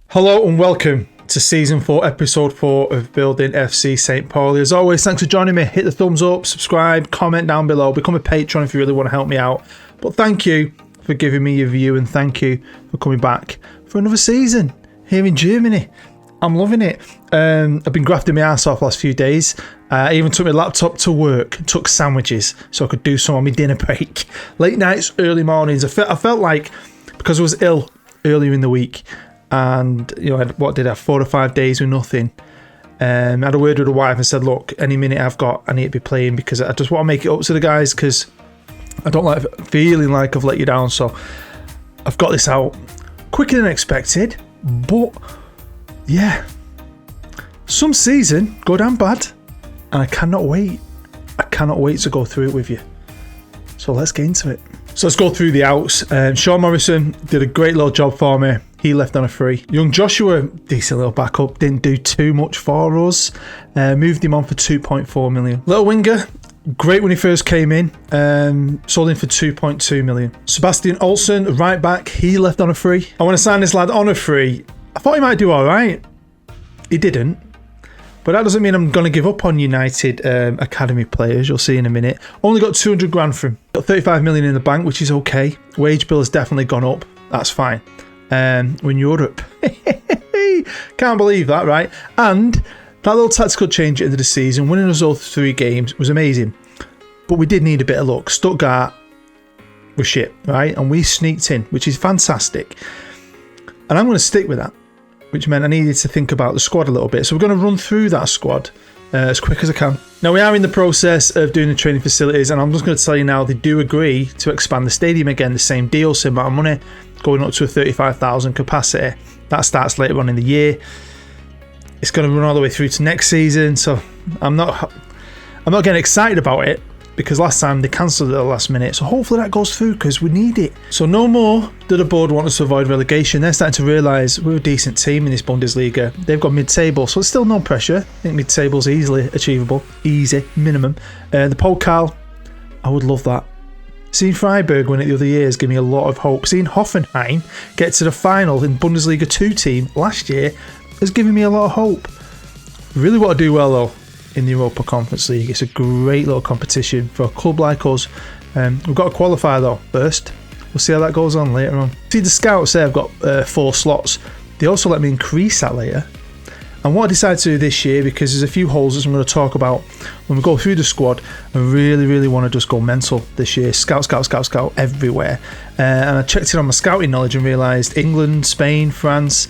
Hello and welcome to Season 4, Episode 4 of Building FC St. Pauli. As always, thanks for joining me. Hit the thumbs up, subscribe, comment down below, become a patron if you really want to help me out. But thank you for giving me your view and thank you for coming back for another season here in Germany. I'm loving it. I've been grafting my ass off the last few days. I even took my laptop to work, took sandwiches so I could do some on my dinner break. Late nights, early mornings. I felt like, because I was ill earlier in the week, and you know, I had 4 or 5 days with nothing. I had a word with the wife and said, look, any minute I've got, I need to be playing because I just want to make it up to the guys because I don't like feeling like I've let you down. So I've got this out quicker than expected, but yeah, some season, good and bad, and I cannot wait. I cannot wait to go through it with you. So let's get into it. So let's go through the outs. Sean Morrison did a great little job for me. He left on a free. Young Joshua, decent little backup, didn't do too much for us. Moved him on for 2.4 million. Little winger, great when he first came in. Sold him for 2.2 million. Sebastian Olsen, right back, he left on a free. I want to sign this lad on a free. I thought he might do all right. He didn't. But that doesn't mean I'm going to give up on United Academy players. You'll see in a minute. Only got 200 grand for him. Got 35 million in the bank, which is okay. Wage bill has definitely gone up. That's fine. We're in Europe. Can't believe that, right? And that little tactical change into the season, winning us all 3 games, was amazing. But we did need a bit of luck. Stuttgart was shit, right? And we sneaked in, which is fantastic. And I'm going to stick with that, which meant I needed to think about the squad a little bit. So we're going to run through that squad as quick as I can. Now, we are in the process of doing the training facilities, and I'm just going to tell you now, they do agree to expand the stadium again, the same deal, same amount of money, going up to a 35,000 capacity. That starts later on in the year. It's going to run all the way through to next season, so I'm not getting excited about it, because last time they cancelled it at the last minute. So hopefully that goes through because we need it. So no more do the board want us to avoid relegation. They're starting to realise we're a decent team in this Bundesliga. They've got mid-table, so it's still no pressure. I think mid-table's easily achievable. Easy, minimum. The Pokal, I would love that. Seeing Freiburg win it the other year has given me a lot of hope. Seeing Hoffenheim get to the final in Bundesliga 2 team last year has given me a lot of hope. Really want to do well though in the Europa Conference League. It's a great little competition for a club like us. We've got to qualify though first. We'll see how that goes on later on. See, the scouts say I've got 4 slots. They also let me increase that later. And what I decided to do this year, because there's a few holes that I'm going to talk about when we go through the squad, I really want to just go mental this year. Scout everywhere. And I checked it on my scouting knowledge and realised England, Spain, France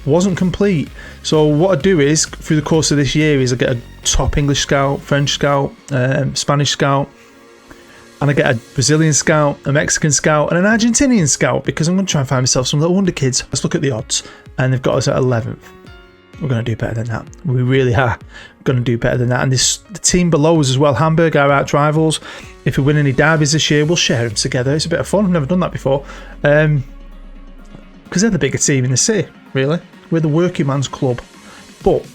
wasn't complete. So what I do is, through the course of this year, is I get a top English scout, French scout, Spanish scout, and I get a Brazilian scout, a Mexican scout, and an Argentinian scout, because I'm going to try and find myself some little wonder kids. Let's look at the odds, and they've got us at 11th. We're going to do better than that. We really are going to do better than that. And the team below us as well, Hamburg, our arch rivals. If we win any derbies this year, we'll share them together. It's a bit of fun. I've never done that before. Because they're the bigger team in the city, really. We're the working man's club. But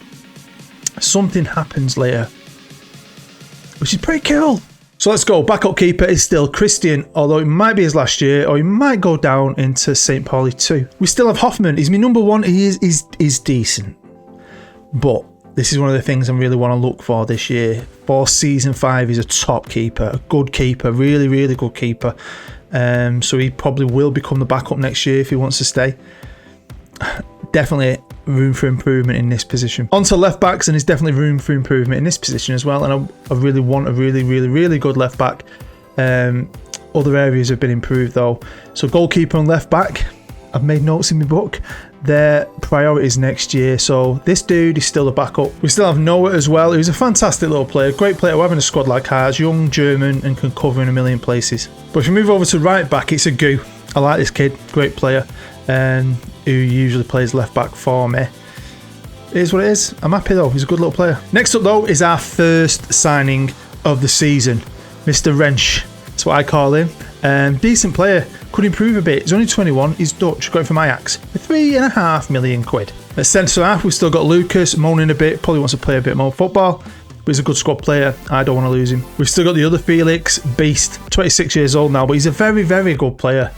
something happens later, which is pretty cool. So let's go. Backup keeper is still Christian, although it might be his last year, or he might go down into St. Pauli 2. We still have Hoffman. He's my number 1. He is decent. But this is one of the things I really want to look for this year. For season 5, he's a top keeper, a good keeper, really good keeper. So he probably will become the backup next year if he wants to stay. Definitely room for improvement in this position. On to left backs, and there's definitely room for improvement in this position as well. And I really want a really good left back. Other areas have been improved though. So goalkeeper and left back, I've made notes in my book. Their priorities next year. So this dude is still a backup. We still have Noah as well, who's a fantastic little player. Great player to have in a squad like ours. Young, German, and can cover in a million places. But if we move over to right back, it's a goo. I like this kid. Great player. Who usually plays left back for me. It is what it is. I'm happy though. He's a good little player. Next up though is our first signing of the season. Mr. Wrench. That's what I call him. Decent player. Could improve a bit. He's only 21. He's Dutch. Going from Ajax. For £3.5 million. At centre half, we've still got Lucas, moaning a bit. Probably wants to play a bit more football. But he's a good squad player. I don't want to lose him. We've still got the other Felix, beast. 26 years old now. But he's a very good player.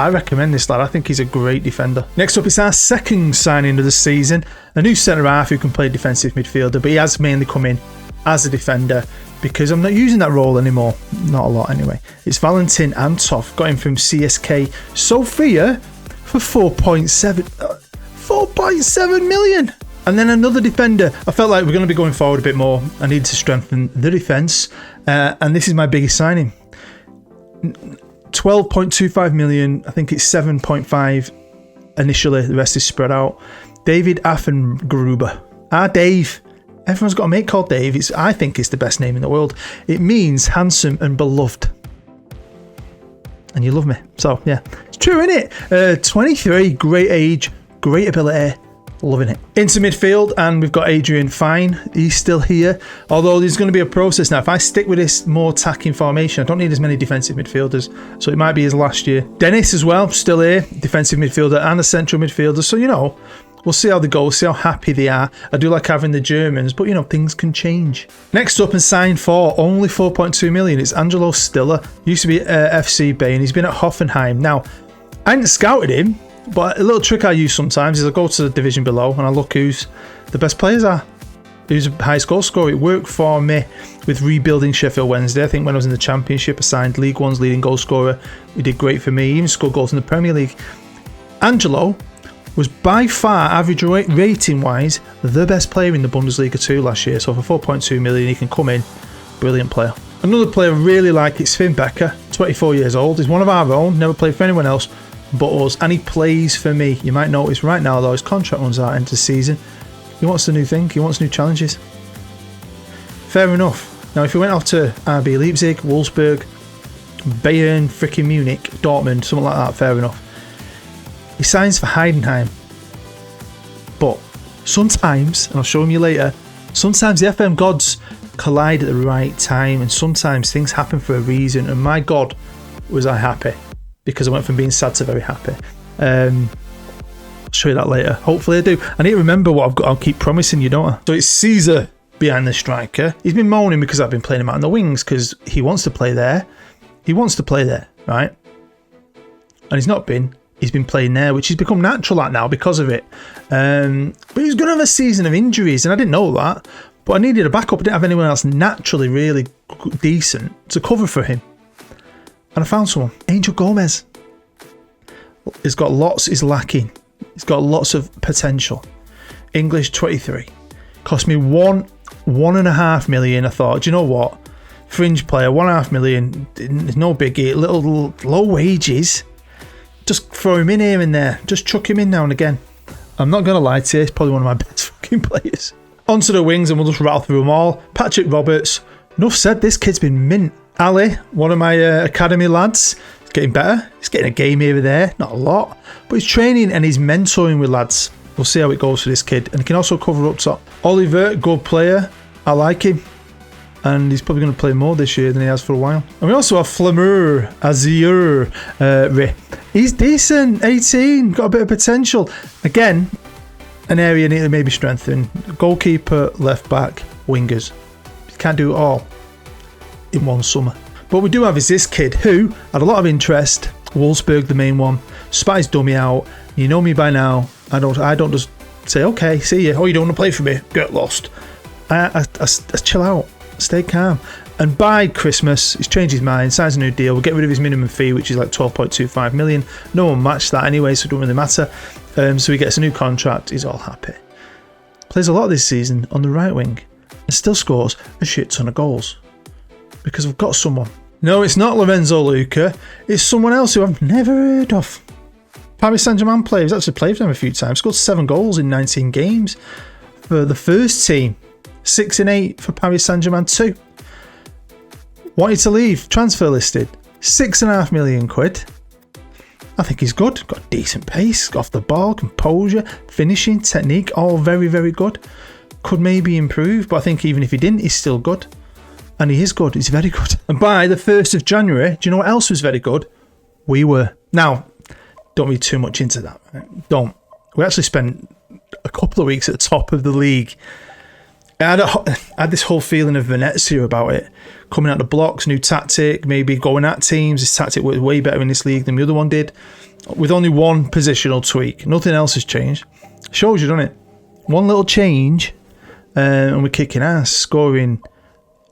I recommend this lad. I think he's a great defender. Next up is our second signing of the season. A new centre-half who can play defensive midfielder, but he has mainly come in as a defender because I'm not using that role anymore. Not a lot anyway. It's Valentin Antov. Got him from CSK Sofia for 4.7 million. And then another defender. I felt like we're going to be going forward a bit more. I need to strengthen the defence. And this is my biggest signing. 12.25 million. I think it's 7.5 initially. The rest is spread out. David Affengruber. Dave. Everyone's got a mate called Dave. I think it's the best name in the world. It means handsome and beloved. And you love me. So, yeah. It's true, isn't it? 23. Great age. Great ability. Loving it. Into midfield, and we've got Adrian Fine. He's still here. Although there's going to be a process now. If I stick with this more attacking formation, I don't need as many defensive midfielders. So it might be his last year. Dennis as well, still here. Defensive midfielder and a central midfielder. So, we'll see how they go, see how happy they are. I do like having the Germans, but things can change. Next up and signed for only 4.2 million. It's Angelo Stiller. Used to be at FC Bay, and he's been at Hoffenheim. Now, I hadn't scouted him, but a little trick I use sometimes is I go to the division below and I look who's the best players are. Who's a highest goal scorer. It worked for me with rebuilding Sheffield Wednesday. I think when I was in the Championship, I signed League One's leading goal scorer. He did great for me. He even scored goals in the Premier League. Angelo was by far, average rating wise, the best player in the Bundesliga 2 last year. So for 4.2 million, he can come in. Brilliant player. Another player I really like is Finn Becker, 24 years old. He's one of our own, never played for anyone else but us, and he plays for me. You might notice right now, though, his contract runs out into the season. He wants a new thing. He wants new challenges. Fair enough. Now, if he went off to RB Leipzig, Wolfsburg, Bayern, freaking Munich, Dortmund, something like that, fair enough. He signs for Heidenheim. But sometimes, and I'll show him you later, sometimes the FM gods collide at the right time, and sometimes things happen for a reason, and my God, was I happy. Because I went from being sad to very happy. I'll show you that later. Hopefully I do. I need to remember what I've got. I'll keep promising you, don't I? So it's Caesar behind the striker. He's been moaning because I've been playing him out on the wings because he wants to play there. He wants to play there, right? And he's not been. He's been playing there, which has become natural at now because of it. But he's going to have a season of injuries, and I didn't know that. But I needed a backup. I didn't have anyone else naturally really decent to cover for him. And I found someone. Angel Gomez. He's got lots, he's lacking. He's got lots of potential. English 23. Cost me 1.5 million. I thought, do you know what? Fringe player, 1.5 million. It's no biggie. Little low wages. Just throw him in here and there. Just chuck him in now and again. I'm not going to lie to you. He's probably one of my best fucking players. Onto the wings, and we'll just rattle through them all. Patrick Roberts. Enough said, this kid's been mint. Ali, one of my academy lads, he's getting better. He's getting a game here and there, not a lot, but he's training and he's mentoring with lads. We'll see how it goes for this kid, and he can also cover up top. Oliver, good player. I like him, and he's probably going to play more this year than he has for a while. And we also have Flamur Azir. He's decent, 18, got a bit of potential. Again, an area needed to maybe strengthen. Goalkeeper, left back, wingers. You can't do it all in one summer. What we do have is this kid who had a lot of interest. Wolfsburg, the main one. Spat his dummy out. You know me by now. I don't just say, okay, see you. Oh, you don't want to play for me? Get lost. I chill out. Stay calm. And by Christmas, he's changed his mind, signs a new deal. We'll get rid of his minimum fee, which is like 12.25 million. No one matched that anyway, so it don't really matter. So he gets a new contract. He's all happy. Plays a lot this season on the right wing and still scores a shit ton of goals. Because I've got someone. No, it's not Lorenzo Luca. It's someone else who I've never heard of. Paris Saint-Germain player. He's actually played for them a few times. Scored 7 goals in 19 games for the first team. 6 and 8 for Paris Saint-Germain 2. Wanted to leave. Transfer listed. 6.5 million quid. I think he's good. Got decent pace. Off the ball. Composure. Finishing. Technique. All very, very good. Could maybe improve. But I think even if he didn't, he's still good. And he is good. He's very good. And by the 1st of January, do you know what else was very good? We were. Now, don't read too much into that. Right? Don't. We actually spent a couple of weeks at the top of the league. I had this whole feeling of Venezia about it. Coming out the blocks, new tactic, maybe going at teams. This tactic worked way better in this league than the other one did. with only one positional tweak. Nothing else has changed. Shows you, doesn't it? One little change, and we're kicking ass, scoring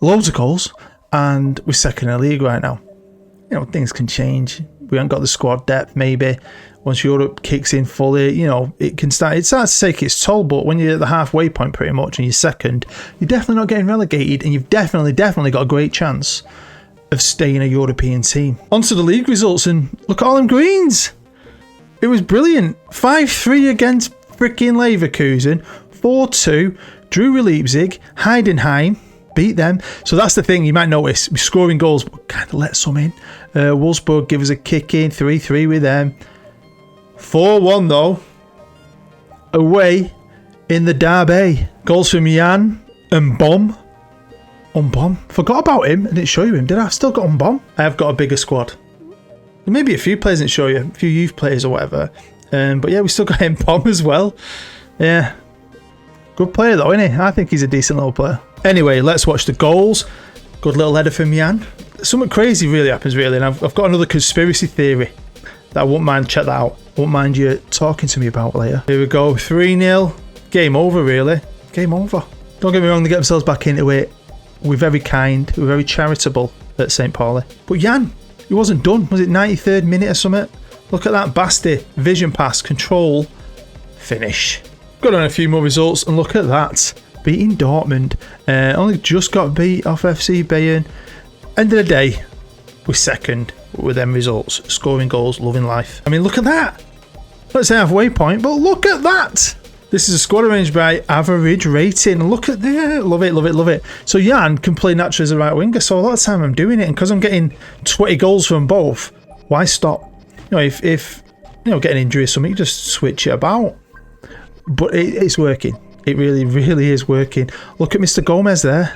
loads of goals, and we're second in the league right now. You know, things can change. We haven't got the squad depth, maybe. Once Europe kicks in fully, you know, it starts to take its toll, but when you're at the halfway point pretty much and you're second, you're definitely not getting relegated, and you've definitely got a great chance of staying a European team. Onto the league results, and look at all them greens. It was brilliant. 5-3 against freaking Leverkusen. 4-2, drew with Leipzig. Heidenheim, beat them. So that's the thing, you might notice, we're scoring goals, but kind of let some in. Wolfsburg give us a kick in, 3-3 with them. 4-1 though, away in the derby. Goals from Jan and Bomb. Forgot about him. I didn't show you him, did I? I've still got Bomb. I have got a bigger squad. Maybe a few players didn't show you, a few youth players or whatever. But yeah, we still got him Bomb as well. Yeah. Good player though, isn't he? I think he's a decent little player. Anyway, let's watch the goals. Good little header from Jan. Something crazy really happens, really, and I've got another conspiracy theory that I won't mind, check that out. I won't mind you talking to me about later. Here we go, 3-0. Game over, really. Game over. Don't get me wrong, they get themselves back into it. We're very kind, we're very charitable at St. Pauli. But Jan, he wasn't done. Was it 93rd minute or something? Look at that Basti. Vision pass, control, finish. Got on a few more results, and look at that. Beating Dortmund. Only just got beat off FC Bayern. End of the day, we're second with them results. Scoring goals, loving life. I mean, look at that. Let's say halfway point, but look at that. This is a squad arranged by average rating. Look at that. Love it, love it, love it. So Jan can play naturally as a right winger. So a lot of time I'm doing it, and because I'm getting 20 goals from both, why stop? You know, if you know, get an injury or something, you just switch it about. But it's working. It really, really is working. Look at Mr. Gomez there.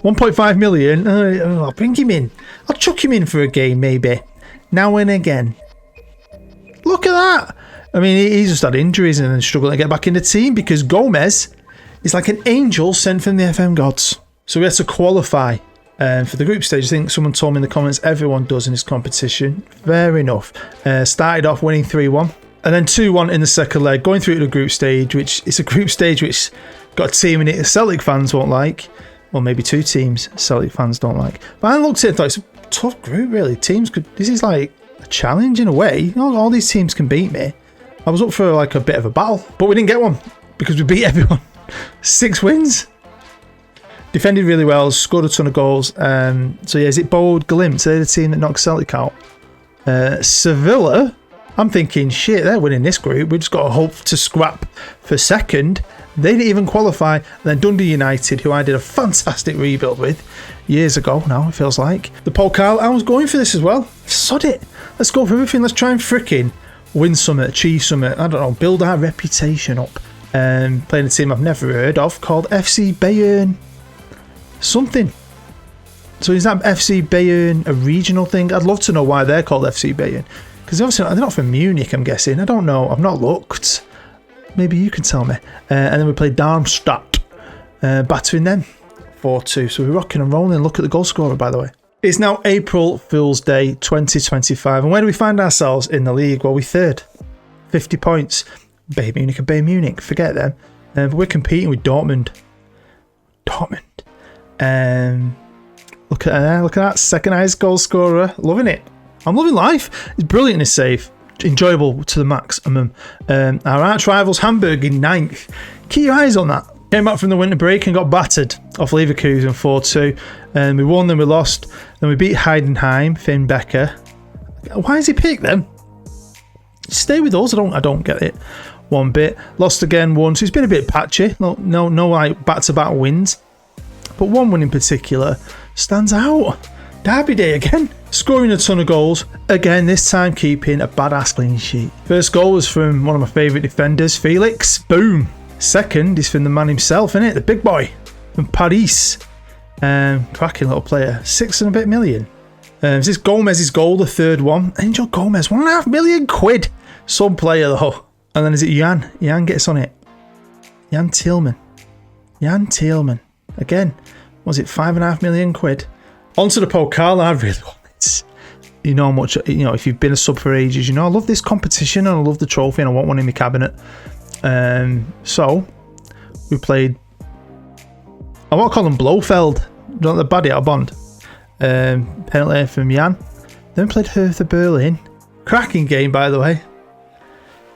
1.5 million. I'll bring him in. I'll chuck him in for a game, maybe. Now and again. Look at that. I mean, he's just had injuries and struggling to get back in the team because Gomez is like an angel sent from the FM gods. So we had to qualify for the group stage. I think someone told me in the comments everyone does in this competition. Fair enough. Started off winning 3-1. And then 2-1 in the second leg, going through to the group stage, which is a group stage which got a team in it Celtic fans won't like. Well, maybe two teams Celtic fans don't like. But I looked at it, thought it's a tough group, really. Teams could. This is like a challenge in a way. You know, all these teams can beat me. I was up for like a bit of a battle, but we didn't get one because we beat everyone. 6 wins. Defended really well, scored a ton of goals. So yeah, is it Bold Glimt? They're the team that knocked Celtic out. Sevilla. I'm thinking, shit, they're winning this group. We've just got to hope to scrap for second. They didn't even qualify. And then Dundee United, who I did a fantastic rebuild with years ago now, it feels like. The Pokal, I was going for this as well. Sod it. Let's go for everything. Let's try and fricking win something, achieve something. I don't know, build our reputation up. Playing a team I've never heard of called FC Bayern something. So is that FC Bayern a regional thing? I'd love to know why they're called FC Bayern. Because obviously they're not from Munich, I'm guessing. I don't know. I've not looked. Maybe you can tell me. And then we played Darmstadt, battering them 4-2. So we're rocking and rolling. Look at the goal scorer, by the way. It's now April Fool's Day 2025. And where do we find ourselves in the league? Well, we're third. 50 points. Bayern Munich and Bayern Munich. Forget them. But we're competing with Dortmund. Look at that. Second highest goal scorer. Loving it. I'm loving life. It's brilliant in his save. Enjoyable to the maximum. Our arch rivals Hamburg in 9th. Keep your eyes on that. Came back from the winter break and got battered off Leverkusen 4-2. We won, then we lost. Then we beat Heidenheim, Finn Becker. Why has he picked them? Stay with us. I don't get it one bit. Lost again, won. So it's been a bit patchy. No like back-to-back wins. But one win in particular stands out. Derby day again. Scoring a ton of goals. Again, this time keeping a badass clean sheet. First goal was from one of my favourite defenders, Felix. Boom. Second is from the man himself, innit? The big boy from Paris. Cracking little player. 6 and a bit million. Is this Gomez's goal, the third one? Angel Gomez, £1.5 million. Some player though. And then is it Jan? Jan gets on it. Jan Thielman. Again, was it £5.5 million? Onto the Pokal. I really want this. you know how much, if you've been a sub for ages, I love this competition and I love the trophy and I want one in my cabinet. So we played, I want to call them Blofeld, not the baddie out of Bond. Penalty from Jan. Then we played Hertha Berlin. Cracking game, by the way.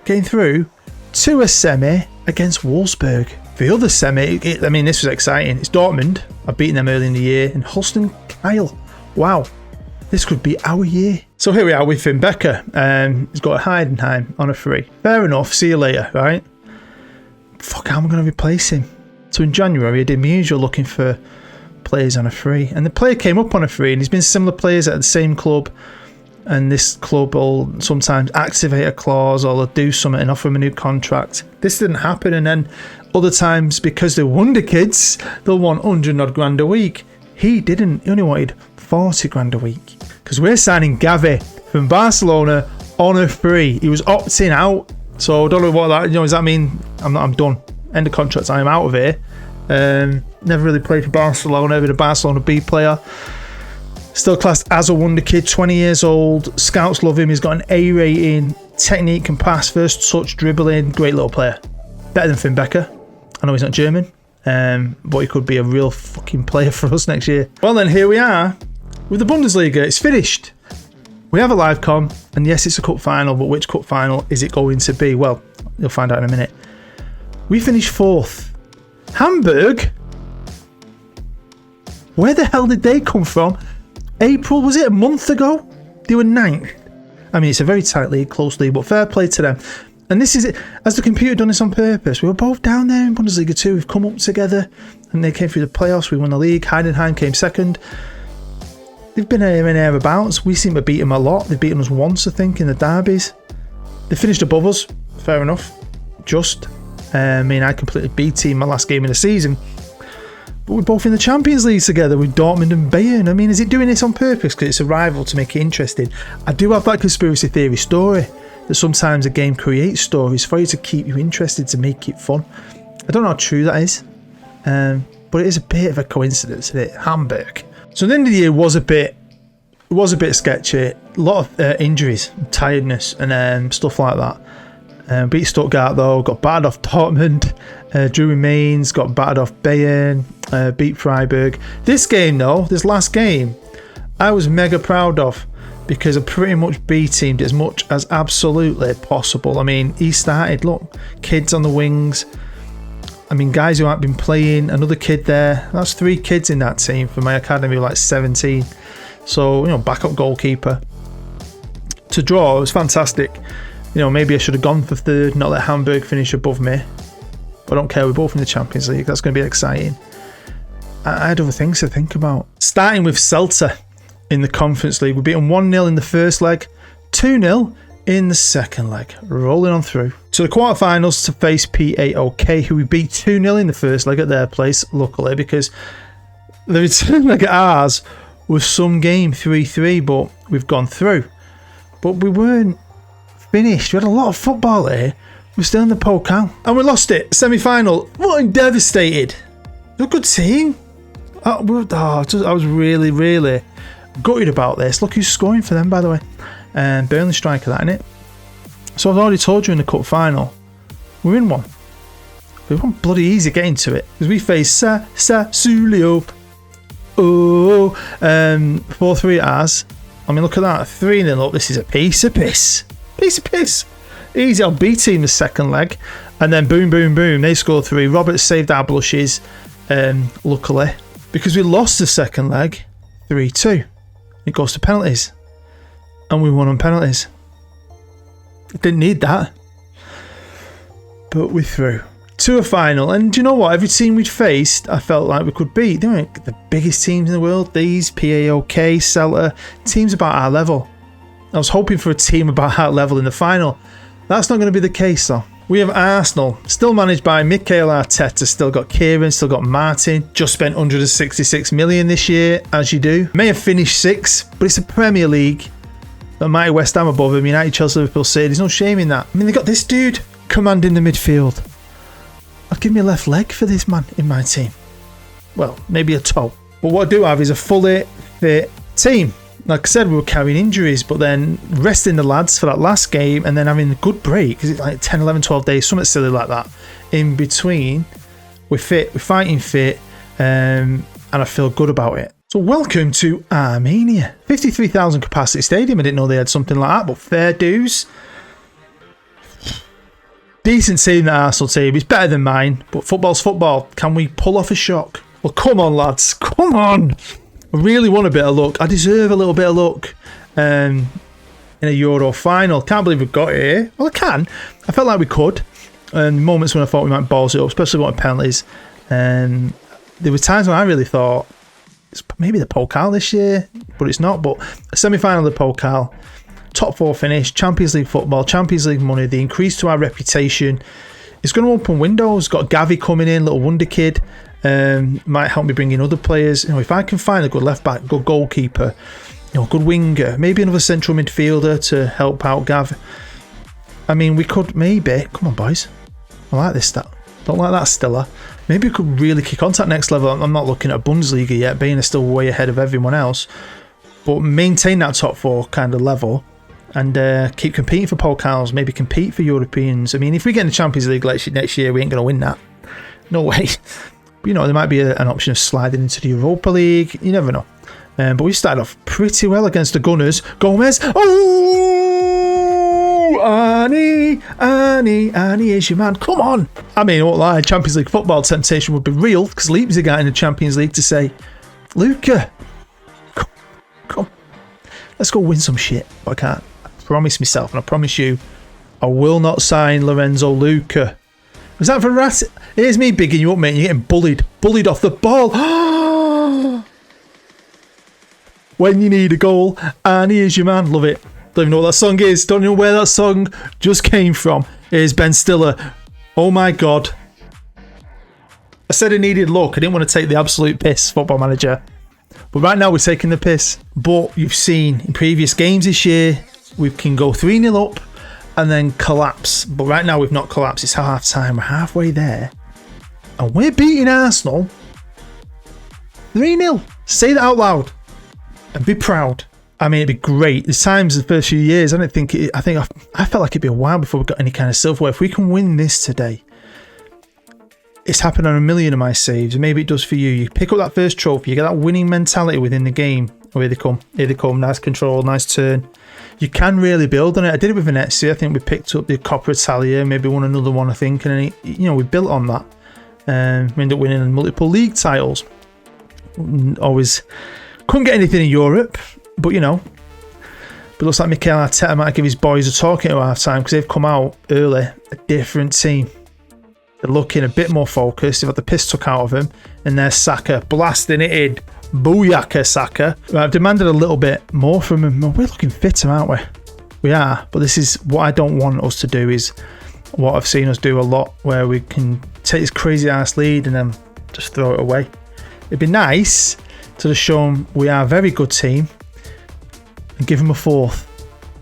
Getting through to a semi against Wolfsburg. The other semi, this was exciting. It's Dortmund. I've beaten them early in the year. And Holstein Kiel. Wow. This could be our year. So here we are with Finn Becker. He's got a Heidenheim on a free. Fair enough. See you later, right? Fuck, how am I going to replace him? So in January, I did my usual looking for players on a free. And the player came up on a free. And he's been similar players at the same club. And this club will sometimes activate a clause or they'll do something and offer him a new contract. This didn't happen. And then other times, because they're WONDERKIDS, they'll want 100 odd grand a week. He didn't. He only wanted 40 grand a week. Because we're signing Gavi from Barcelona on a free. He was opting out. So I don't know what that, does that mean I'm done? End of contract, I'm out of here. Never really played for Barcelona, been a Barcelona B player. Still classed as a wonder kid, 20 years old. Scouts love him. He's got an A rating. Technique, can pass, first touch, dribbling. Great little player. Better than Finn Becker. I know he's not German, but he could be a real fucking player for us next year. Well then, here we are with the Bundesliga. It's finished. We have a live com, and yes, it's a cup final, but which cup final is it going to be? Well, you'll find out in a minute. We finished 4th. Hamburg? Where the hell did they come from? April, was it a month ago? They were 9th. I mean, it's a very tight league, close league, but fair play to them. And this is it. Has the computer done this on purpose? We were both down there in Bundesliga 2. We've come up together, and they came through the playoffs. We won the league. Heidenheim came second. They've been here and thereabouts. We seem to beat them a lot. They've beaten us once, I think, in the derbies. They finished above us. Fair enough. Just. I completely B-teamed my last game of the season. But we're both in the Champions League together with Dortmund and Bayern. Is it doing this on purpose because it's a rival to make it interesting? I do have that conspiracy theory story that sometimes a game creates stories for you to keep you interested, to make it fun. I don't know how true that is, but it is a bit of a coincidence, isn't it? Hamburg. So the end of the year was a bit sketchy. A lot of injuries, tiredness, and stuff like that. Beat Stuttgart though, got battered off Dortmund. JOURNEYMAN got battered off Bayern. Beat Freiburg. This game though, this last game, I was mega proud of because I pretty much B-teamed as much as absolutely possible. He started, look, kids on the wings. Guys who haven't been playing, another kid there. That's 3 kids in that team for my academy, like 17. So, backup goalkeeper. To draw, it was fantastic. Maybe I should have gone for 3rd, not let Hamburg finish above me. But I don't care, we're both in the Champions League. That's going to be exciting. I had other things to think about. Starting with Celta in the Conference League. We beat them 1-0 in the first leg, 2-0 in the second leg. Rolling on through to the quarterfinals to face PAOK, who we beat 2-0 in the first leg at their place, luckily, because the return leg at ours was some game 3-3, but we've gone through. But we weren't finished. We had a lot of football here. We're still in the Pokal. And we lost it. Semi-final. I'm devastated. They're a good team. I was really, really gutted about this. Look who's scoring for them, by the way. Burnley striker, that, innit? So I've already told you in the cup final, we're in one. We won't bloody easy getting to it. Because we face Sassuolo. 4-3 at ours. Look at that. 3-0 up. This is a piece of piss. Piece of piss. Easy, I'll beat team the second leg. And then boom, boom, boom. They scored 3. Robert saved our blushes, luckily. Because we lost the second leg, 3-2. It goes to penalties. And we won on penalties. Didn't need that. But we're through. To a final. And do you know what? Every team we'd faced, I felt like we could beat. They weren't the biggest teams in the world. These, PAOK, Celta, teams about our level. I was hoping for a team about our level in the final. That's not going to be the case though. We have Arsenal, still managed by Mikel Arteta, still got Kieran, still got Martin, just spent 166 million this year, as you do. May have finished 6th, but it's a Premier League. The mighty West Ham above him, United, Chelsea, Liverpool, City, there's no shame in that. They got this dude commanding the midfield. I'd give me a left leg for this man in my team. Well, maybe a toe. But what I do have is a fully fit team. like I said, we were carrying injuries, but then resting the lads for that last game and then having a good break, because it's like 10, 11, 12 days, something silly like that. In between, we're fit, we're fighting fit, and I feel good about it. So welcome to Armenia. 53,000 capacity stadium. I didn't know they had something like that, but fair dues. Decent team, that Arsenal team. It's better than mine, but football's football. Can we pull off a shock? Well, come on, lads. Come on. I really want a bit of luck. I deserve a little bit of luck in a Euro final. Can't believe we've got it here. Well, I can. I felt like we could. Moments when I thought we might balls it up, especially with penalties. There were times when I really thought it's maybe the Pokal this year, but it's not. But a semi-final of the Pokal, top 4 finish, Champions League football, Champions League money, the increase to our reputation. It's going to open windows. Got Gavi coming in, little wonder kid. Might help me bring in other players. You know, if I can find a good left back, good goalkeeper, you know, good winger, maybe another central midfielder to help out Gav. I mean, we could maybe. Come on, boys. I like this stat. Don't like that, Stella. Maybe we could really kick on to that next level. I'm not looking at Bundesliga yet, being still way ahead of everyone else, but maintain that top 4 kind of level and keep competing for Pokals. Maybe compete for Europeans. I mean, if we get in the Champions League next year, we ain't going to win that. No way. You know, there might be an option of sliding into the Europa League. You never know. But we started off pretty well against the Gunners. Gomez. Oh, Annie is your man. Come on. I mean, I won't lie. Champions League football temptation would be real because Leipzig got in the Champions League to say, Luca, come. Let's go win some shit. But I can't. I promise myself, and I promise you, I will not sign Lorenzo Luca. Was that for Rat? Here's me bigging you up, mate. You're getting bullied off the ball. When you need a goal, and here's your man. Love it. Don't even know what that song is. Don't know where that song just came from. Here's Ben Stiller. Oh my God. I said I needed luck. I didn't want to take the absolute piss, Football Manager. But right now we're taking the piss. But you've seen in previous games this year, we can go 3-0 up and then collapse. But right now we've not collapsed. It's half time. We're halfway there. And we're beating Arsenal 3-0. Say that out loud. And be proud. I mean, it'd be great. There's times the first few years, I felt like it'd be a while before we got any kind of silverware. If we can win this today, it's happened on a million of my saves. And maybe it does for you. You pick up that first trophy, you get that winning mentality within the game. Oh, here they come. Here they come. Nice control, nice turn. You can really build on it. I did it with Venezia. I think we picked up the Coppa Italia, maybe won another one, I think. And, we built on that. We ended up winning multiple league titles. Always couldn't get anything in Europe, but But it looks like Mikel Arteta might give his boys a talking to half time because they've come out early, a different team. They're looking a bit more focused. They've had the piss took out of them, and there's Saka blasting it in. Booyaka, Saka. Right, I've demanded a little bit more from him. We're looking fitter, aren't we? We are, but this is what I don't want us to do, is what I've seen us do a lot, where we can take this crazy ass lead and then just throw it away. It'd be nice to just show them we are a very good team and give them a 4th.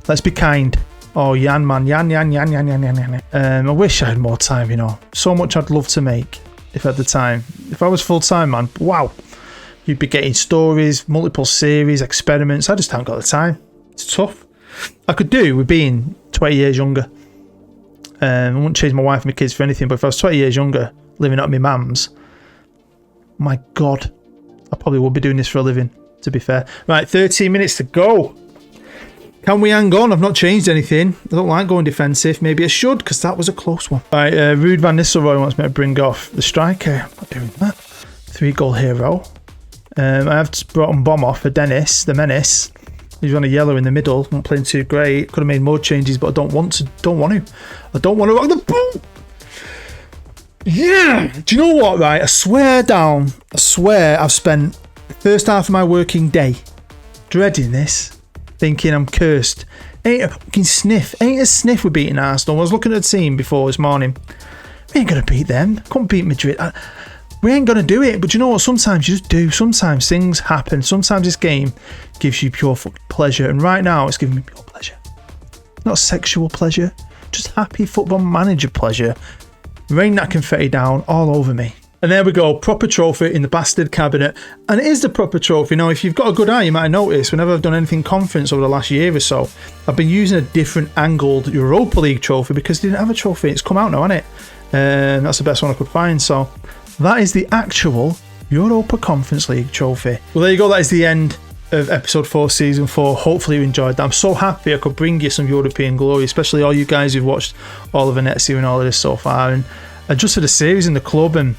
Let's be kind. Oh, Jan, man. Jan. I wish I had more time, So much I'd love to make if I had the time. If I was full-time, man, wow. You'd be getting stories, multiple series, experiments. I just haven't got the time. It's tough. I could do with being 20 years younger. I wouldn't change my wife and my kids for anything, but if I was 20 years younger, living at my mum's, my God, I probably would be doing this for a living, to be fair. Right, 13 minutes to go. Can we hang on? I've not changed anything. I don't like going defensive. Maybe I should, because that was a close one. Right, Ruud van Nistelrooy wants me to bring off the striker. I'm not doing that. 3-goal hero. I have brought on Bomb off for Dennis, the Menace. He's on a yellow in the middle. Not playing too great. Could have made more changes, but I don't want to. I don't want to rock the ball. Yeah. Do you know what, right? I swear I've spent the first half of my working day dreading this, thinking I'm cursed. Ain't a fucking sniff. Ain't a sniff we're beating Arsenal. I was looking at the team before this morning. We ain't going to beat them. Couldn't beat Madrid. We ain't going to do it. But you know what? Sometimes you just do. Sometimes things happen. Sometimes this game gives you pure fucking pleasure. And right now, it's giving me pure pleasure. Not sexual pleasure. Just happy Football Manager pleasure. Rain that confetti down all over me. And there we go, proper trophy in the bastard cabinet. And it is the proper trophy. Now, if you've got a good eye, you might notice whenever I've done anything conference over the last year or so, I've been using a different angled Europa League trophy because they didn't have a trophy. It's come out now, hasn't it? That's the best one I could find. So that is the actual Europa Conference League trophy. Well, there you go. That is the end of episode 4, season 4. Hopefully you enjoyed that. I'm so happy I could bring you some European glory, especially all you guys who've watched all of Venezia and all of this so far. And just for the series in the club, and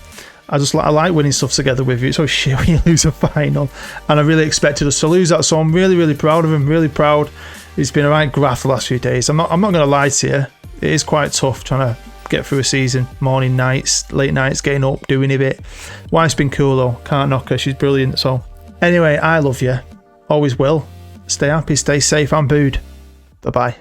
I like winning stuff together with you. It's always shit when you lose a final, and I really expected us to lose that, so I'm really proud of him, really proud. It's been a right graft the last few days. I'm not going to lie to you, it is quite tough trying to get through a season, morning, nights, late nights, getting up, doing a bit. Wife's been cool though, can't knock her, she's brilliant. So anyway, I love you, always will. Stay happy, stay safe, I'm Booed. Bye bye.